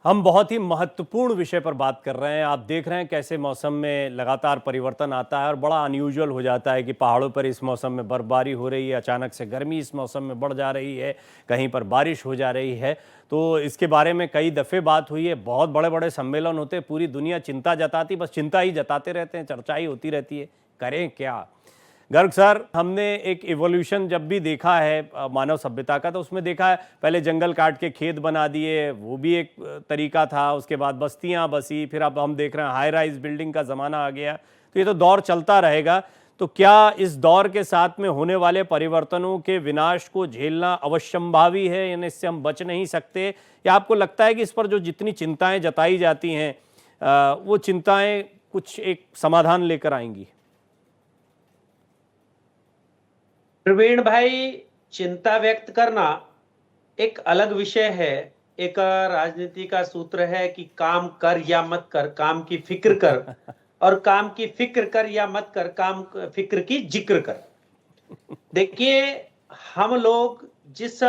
हम बहुत ही महत्वपूर्ण विषय पर बात कर रहे हैं। आप देख रहे हैं कैसे मौसम में लगातार परिवर्तन आता है और बड़ा अनयूजुअल हो जाता है कि पहाड़ों पर इस मौसम में बर्फबारी हो रही है, अचानक से गर्मी इस मौसम में बढ़ जा रही है, कहीं पर बारिश हो जा रही है। तो इसके बारे में कई दफ़े बात हुई है, बहुत बड़े बड़े सम्मेलन होते हैं, पूरी दुनिया चिंता जताती, बस चिंता ही जताते रहते हैं, चर्चा ही होती रहती है। करें क्या? गर्ग सर, हमने एक इवोल्यूशन जब भी देखा है मानव सभ्यता का, तो उसमें देखा है पहले जंगल काट के खेत बना दिए, वो भी एक तरीका था। उसके बाद बस्तियां बसी, फिर अब हम देख रहे हैं हाई राइज बिल्डिंग का ज़माना आ गया। तो ये तो दौर चलता रहेगा। तो क्या इस दौर के साथ में होने वाले परिवर्तनों के विनाश को झेलना अवश्यंभावी है, यानी इससे हम बच नहीं सकते? या आपको लगता है कि इस पर जो जितनी चिंताएं जताई जाती हैं वो चिंताएं कुछ एक समाधान लेकर आएंगी? प्रवीण भाई, चिंता व्यक्त करना एक अलग विषय है। एक राजनीति का सूत्र है कि काम कर या मत कर, काम की फिक्र कर, और काम की फिक्र कर या मत कर, काम फिक्र की जिक्र कर। देखिए, हम लोग जिस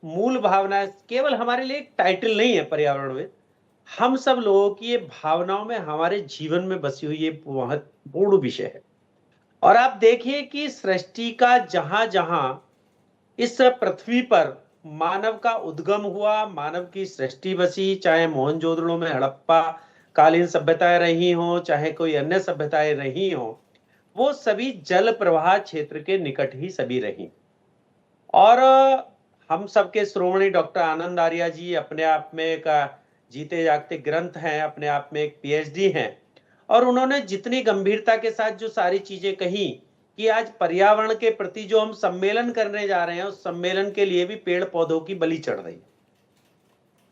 मूल भावना, केवल हमारे लिए एक टाइटल नहीं है पर्यावरण में, हम सब लोगों की ये भावनाओं में हमारे जीवन में बसी हुई ये महत्वपूर्ण विषय है। और आप देखिए कि सृष्टि का जहां जहां इस पृथ्वी पर मानव का उद्गम हुआ, मानव की सृष्टि बसी, चाहे मोहनजोदड़ो में हड़प्पा कालीन सभ्यताएं रही हो, चाहे कोई अन्य सभ्यताएं रही हो, वो सभी जल प्रवाह क्षेत्र के निकट ही सभी रही। और हम सबके श्रोमणी डॉक्टर आनंद आर्या जी अपने आप में एक जीते जागते ग्रंथ हैं, अपने आप में एक पीएचडी हैं। और उन्होंने जितनी गंभीरता के साथ जो सारी चीजें कही कि आज पर्यावरण के प्रति जो हम सम्मेलन करने जा रहे हैं, उस सम्मेलन के लिए भी पेड़ पौधों की बलि चढ़ रही है।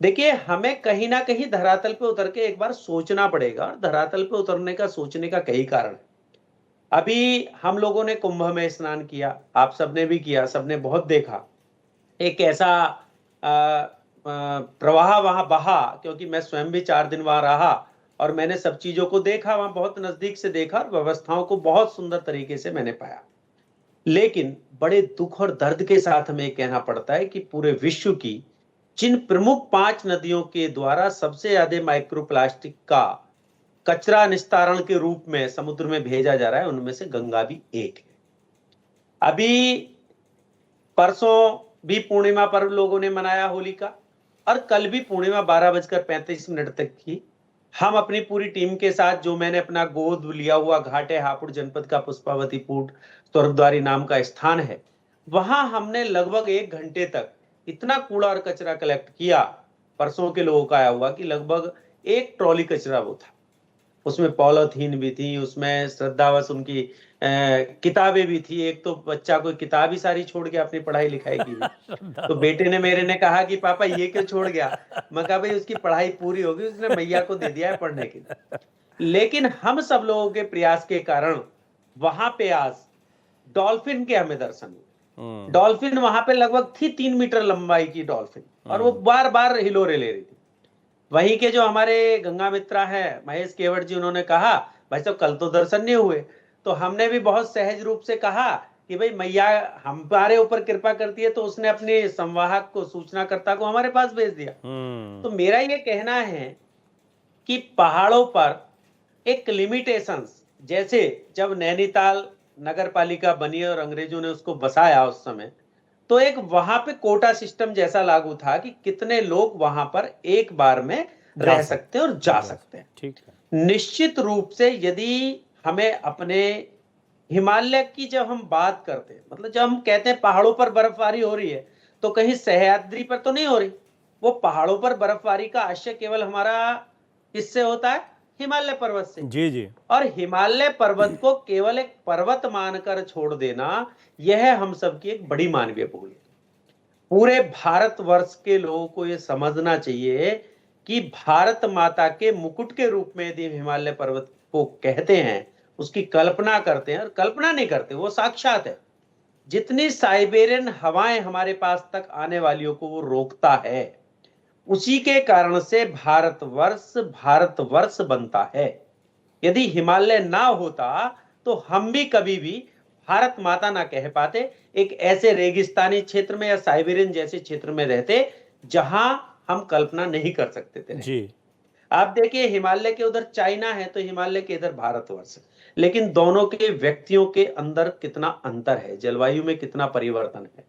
देखिए, हमें कहीं ना कहीं धरातल पे उतर के एक बार सोचना पड़ेगा, और धरातल पे उतरने का सोचने का कई कारण है। अभी हम लोगों ने कुंभ में स्नान किया, आप सबने भी किया, सबने बहुत देखा। एक ऐसा प्रवाह वहां बहा, क्योंकि मैं स्वयं भी 4 दिन वहां रहा और मैंने सब चीजों को देखा, वहां बहुत नजदीक से देखा, और व्यवस्थाओं को बहुत सुंदर तरीके से मैंने पाया। लेकिन बड़े दुख और दर्द के साथ हमें कहना पड़ता है कि पूरे विश्व की जिन प्रमुख 5 नदियों के द्वारा सबसे ज्यादा माइक्रोप्लास्टिक का कचरा निस्तारण के रूप में समुद्र में भेजा जा रहा है, उनमें से गंगा भी एक है। अभी परसों भी पूर्णिमा पर्व लोगों ने मनाया होली का, और कल भी पूर्णिमा 12:35 तक थी। हम अपनी पूरी टीम के साथ, जो मैंने अपना गोद लिया हुआ घाट है हापुड़ जनपद का पुष्पावतीपुर स्वर्गद्वारी नाम का स्थान है, वहां हमने लगभग 1 घंटे तक इतना कूड़ा और कचरा कलेक्ट किया। परसों के लोगों का आया हुआ कि लगभग 1 ट्रॉली कचरा वो था। उसमें पॉलीथीन भी थी, उसमें श्रद्धावश उनकी किताबें भी थी। एक तो बच्चा कोई किताब ही सारी छोड़ गया अपनी पढ़ाई लिखाई की भी। तो बेटे ने मेरे ने कहा कि पापा ये क्यों छोड़ गया? मैं कहा भाई उसकी पढ़ाई पूरी होगी, उसने मैया को दे दिया है पढ़ने के लिए। लेकिन हम सब लोगों के प्रयास के कारण वहां पे आज डॉल्फिन के हमें दर्शन हुए। डॉल्फिन वहां पे लगभग थी 3 मीटर लंबाई की डॉल्फिन, और वो बार बार हिलोरे ले रही थी। वहीं के जो हमारे गंगा मित्रा है महेश केवट जी, उन्होंने कहा भाई साहब कल तो दर्शन नहीं हुए। तो हमने भी बहुत सहज रूप से कहा कि भाई मैया हमारे ऊपर कृपा करती है, तो उसने अपने संवाहक को, सूचनाकर्ता को हमारे पास भेज दिया। तो मेरा ये कहना है कि पहाड़ों पर एक लिमिटेशंस, जैसे जब नैनीताल नगर पालिका बनी और अंग्रेजों ने उसको बसाया उस समय, तो एक वहां पे कोटा सिस्टम जैसा लागू था कि कितने लोग वहां पर एक बार में रह सकते हैं और जा सकते हैं। ठीक है। निश्चित रूप से यदि हमें अपने हिमालय की जब हम बात करते हैं, मतलब जब हम कहते हैं पहाड़ों पर बर्फबारी हो रही है, तो कहीं सह्याद्री पर तो नहीं हो रही। वो पहाड़ों पर बर्फबारी का आश्रय केवल हमारा किससे होता है? हिमालय पर्वत से। जी जी। और हिमालय पर्वत को केवल एक पर्वत मानकर छोड़ देना, यह हम सबकी एक बड़ी मानवीय भूल है। पूरे भारतवर्ष के लोगों को यह समझना चाहिए कि भारत माता के मुकुट के रूप में यदि हिमालय पर्वत को कहते हैं, उसकी कल्पना करते हैं, और कल्पना नहीं करते, वो साक्षात है। जितनी साइबेरियन हवाएं हमारे पास तक आने वालियों को वो रोकता है, उसी के कारण से भारतवर्ष बनता है। यदि हिमालय ना होता तो हम भी कभी भी भारत माता ना कह पाते। एक ऐसे रेगिस्तानी क्षेत्र में या साइबेरियन जैसे क्षेत्र में रहते, जहां हम कल्पना नहीं कर सकते थे। जी। आप देखिए हिमालय के उधर चाइना है तो हिमालय के इधर भारतवर्ष है, लेकिन दोनों के व्यक्तियों के अंदर कितना अंतर है, जलवायु में कितना परिवर्तन है।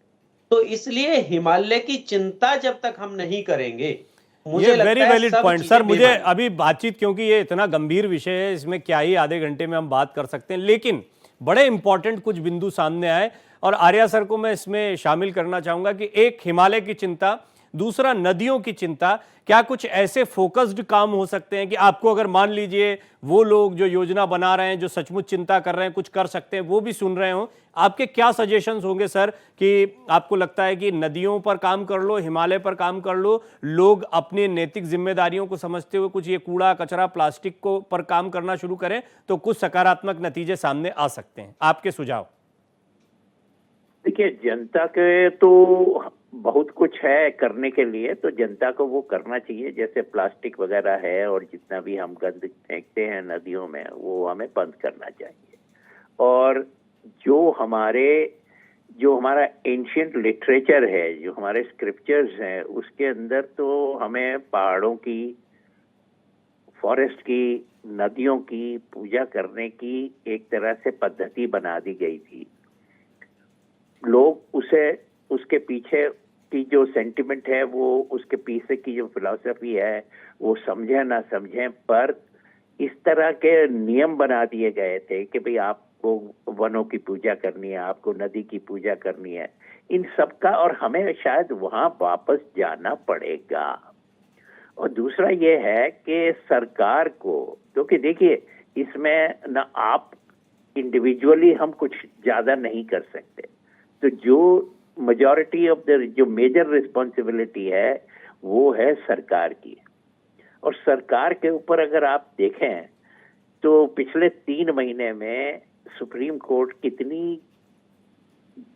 तो इसलिए हिमालय की चिंता जब तक हम नहीं करेंगे, ये मुझे वेरी लगता है वैलिड सब पॉइंट सर। चीजें मुझे बेमानी। अभी बातचीत, क्योंकि ये इतना गंभीर विषय है, इसमें क्या ही आधे घंटे में हम बात कर सकते हैं, लेकिन बड़े इंपॉर्टेंट कुछ बिंदु सामने आए और आर्या सर को मैं इसमें शामिल करना चाहूंगा कि एक हिमालय की चिंता, दूसरा नदियों की चिंता। क्या कुछ ऐसे फोकस्ड काम हो सकते हैं कि आपको, अगर मान लीजिए वो लोग जो योजना बना रहे हैं, जो सचमुच चिंता कर रहे हैं, कुछ कर सकते हैं, वो भी सुन रहे हो, आपके क्या सजेशंस होंगे सर कि आपको लगता है कि नदियों पर काम कर लो, हिमालय पर काम कर लो, लोग अपनी नैतिक जिम्मेदारियों को समझते हुए कुछ ये कूड़ा कचरा प्लास्टिक को पर काम करना शुरू करें तो कुछ सकारात्मक नतीजे सामने आ सकते हैं? आपके सुझाव। देखिए, जनता के तो बहुत कुछ है करने के लिए, तो जनता को वो करना चाहिए। जैसे प्लास्टिक वगैरह है और जितना भी हम गंद फेंकते हैं नदियों में, वो हमें बंद करना चाहिए। और जो हमारा एंशियंट लिटरेचर है, जो हमारे स्क्रिप्चर्स हैं, उसके अंदर तो हमें पहाड़ों की, फॉरेस्ट की, नदियों की पूजा करने की एक तरह से पद्धति बना दी गई थी। लोग उसके पीछे की जो सेंटिमेंट है, वो उसके पीछे की जो फिलॉसफी है, वो समझे ना समझे, पर इस तरह के नियम बना दिए गए थे कि भाई आपको वनों की पूजा करनी है, आपको नदी की पूजा करनी है, इन सब का, और हमें शायद वहां वापस जाना पड़ेगा। और दूसरा ये है कि सरकार को, क्योंकि देखिए इसमें ना आप इंडिविजुअली हम कुछ ज्यादा नहीं कर सकते, तो जो मेजॉरिटी ऑफ द जो मेजर रिस्पॉन्सिबिलिटी है वो है सरकार की। और सरकार के ऊपर अगर आप देखें तो पिछले 3 महीने में सुप्रीम कोर्ट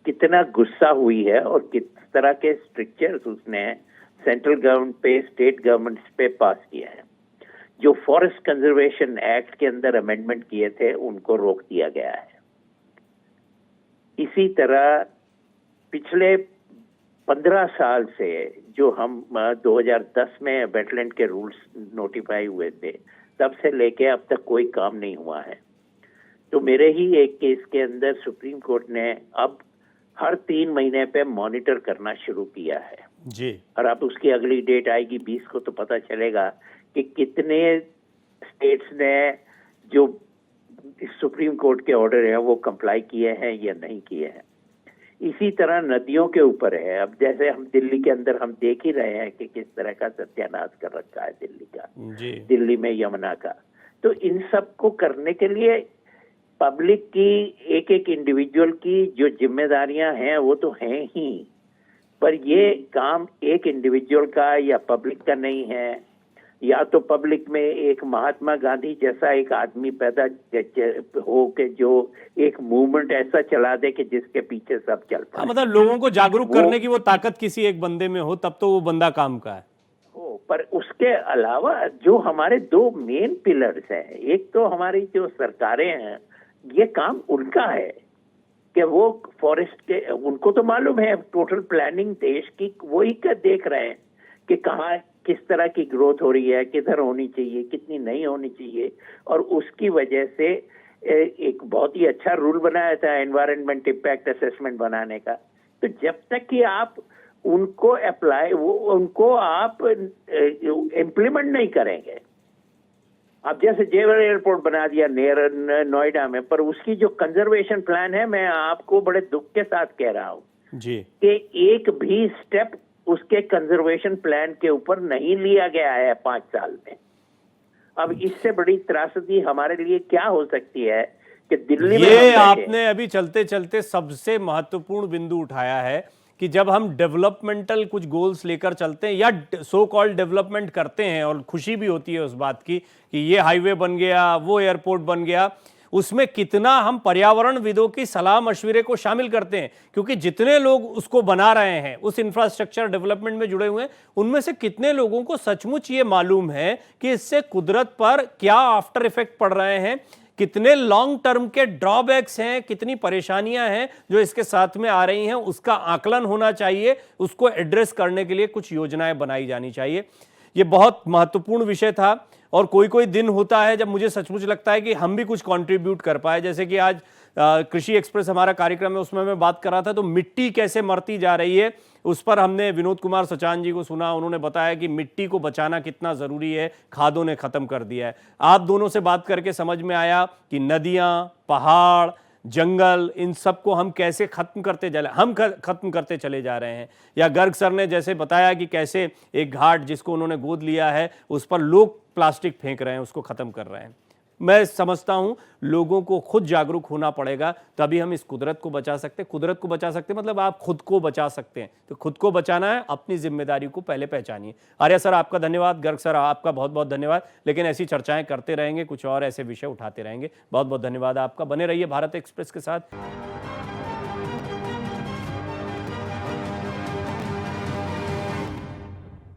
कितना गुस्सा हुई है और किस तरह के स्ट्रिक्चर्स उसने सेंट्रल गवर्नमेंट पे, स्टेट गवर्नमेंट्स पे पास किया है। जो फॉरेस्ट कंजर्वेशन एक्ट के अंदर अमेंडमेंट किए थे उनको रोक दिया गया है। इसी तरह पिछले 15 साल से जो हम 2010 में वेटलैंड के रूल्स नोटिफाई हुए थे, तब से लेके अब तक कोई काम नहीं हुआ है। तो मेरे ही एक केस के अंदर सुप्रीम कोर्ट ने अब हर 3 महीने पे मॉनिटर करना शुरू किया है जी। और अब उसकी अगली डेट आएगी 20 को, तो पता चलेगा कि कितने स्टेट्स ने जो सुप्रीम कोर्ट के ऑर्डर है वो कंप्लाई किए हैं या नहीं किए हैं। इसी तरह नदियों के ऊपर है। अब जैसे हम दिल्ली के अंदर हम देख ही रहे हैं कि किस तरह का सत्यानाश कर रखा है दिल्ली का, दिल्ली में यमुना का। तो इन सब को करने के लिए पब्लिक की, एक एक इंडिविजुअल की जो जिम्मेदारियां हैं वो तो हैं ही, पर ये काम एक इंडिविजुअल का या पब्लिक का नहीं है। या तो पब्लिक में एक महात्मा गांधी जैसा एक आदमी पैदा हो के जो एक मूवमेंट ऐसा चला दे कि जिसके पीछे सब चल पाए। मतलब लोगों को जागरूक करने की वो ताकत किसी एक बंदे में हो, तब तो वो बंदा काम का है। पर उसके अलावा जो हमारे 2 मेन पिलर्स हैं, एक तो हमारी जो सरकारें हैं, ये काम उनका है कि वो फॉरेस्ट के, उनको तो मालूम है टोटल प्लानिंग देश की, वही का देख रहे हैं कि कहाँ किस तरह की ग्रोथ हो रही है, किधर होनी चाहिए, कितनी नहीं होनी चाहिए। और उसकी वजह से एक बहुत ही अच्छा रूल बनाया था एनवायरनमेंट इम्पैक्ट असेसमेंट बनाने का। तो जब तक कि आप उनको उनको आप इम्प्लीमेंट नहीं करेंगे, अब जैसे जेवर एयरपोर्ट बना दिया नोएडा में, पर उसकी जो कंजर्वेशन प्लान है, मैं आपको बड़े दुख के साथ कह रहा हूं जी कि एक भी स्टेप उसके कंजर्वेशन प्लान के ऊपर नहीं लिया गया है 5 साल में। अब इससे बड़ी त्रासदी हमारे लिए क्या हो सकती है कि दिल्ली में ये आपने अभी चलते चलते सबसे महत्वपूर्ण बिंदु उठाया है कि जब हम डेवलपमेंटल कुछ गोल्स लेकर चलते हैं या सो कॉल्ड डेवलपमेंट करते हैं, और खुशी भी होती है उस बात की कि ये हाईवे बन गया, वो एयरपोर्ट बन गया, उसमें कितना हम पर्यावरणविदों की सलाह मशविरे को शामिल करते हैं, क्योंकि जितने लोग उसको बना रहे हैं, उस इंफ्रास्ट्रक्चर डेवलपमेंट में जुड़े हुए हैं, उनमें से कितने लोगों को सचमुच ये मालूम है कि इससे कुदरत पर क्या आफ्टर इफेक्ट पड़ रहे हैं, कितने लॉन्ग टर्म के ड्रॉबैक्स हैं, कितनी परेशानियां हैं जो इसके साथ में आ रही हैं, उसका आकलन होना चाहिए। उसको एड्रेस करने के लिए कुछ योजनाएं बनाई जानी चाहिए। ये बहुत महत्वपूर्ण विषय था और कोई कोई दिन होता है जब मुझे सचमुच लगता है कि हम भी कुछ कंट्रीब्यूट कर पाए। जैसे कि आज कृषि एक्सप्रेस हमारा कार्यक्रम है, उसमें मैं बात कर रहा था तो मिट्टी कैसे मरती जा रही है उस पर हमने विनोद कुमार सचान जी को सुना। उन्होंने बताया कि मिट्टी को बचाना कितना ज़रूरी है, खादों ने ख़त्म कर दिया है। आप दोनों से बात करके समझ में आया कि नदियाँ, पहाड़, जंगल, इन सबको हम कैसे खत्म करते चले जा रहे हैं। या गर्ग सर ने जैसे बताया कि कैसे एक घाट जिसको उन्होंने गोद लिया है उस पर लोग प्लास्टिक फेंक रहे हैं, उसको ख़त्म कर रहे हैं। मैं समझता हूं लोगों को खुद जागरूक होना पड़ेगा, तभी हम इस कुदरत को बचा सकते हैं। कुदरत को बचा सकते हैं मतलब आप खुद को बचा सकते हैं। तो खुद को बचाना है, अपनी जिम्मेदारी को पहले पहचानिए। आर्या सर आपका धन्यवाद, गर्ग सर आपका बहुत बहुत धन्यवाद। लेकिन ऐसी चर्चाएं करते रहेंगे, कुछ और ऐसे विषय उठाते रहेंगे। बहुत बहुत धन्यवाद आपका। बने रहिए भारत एक्सप्रेस के साथ।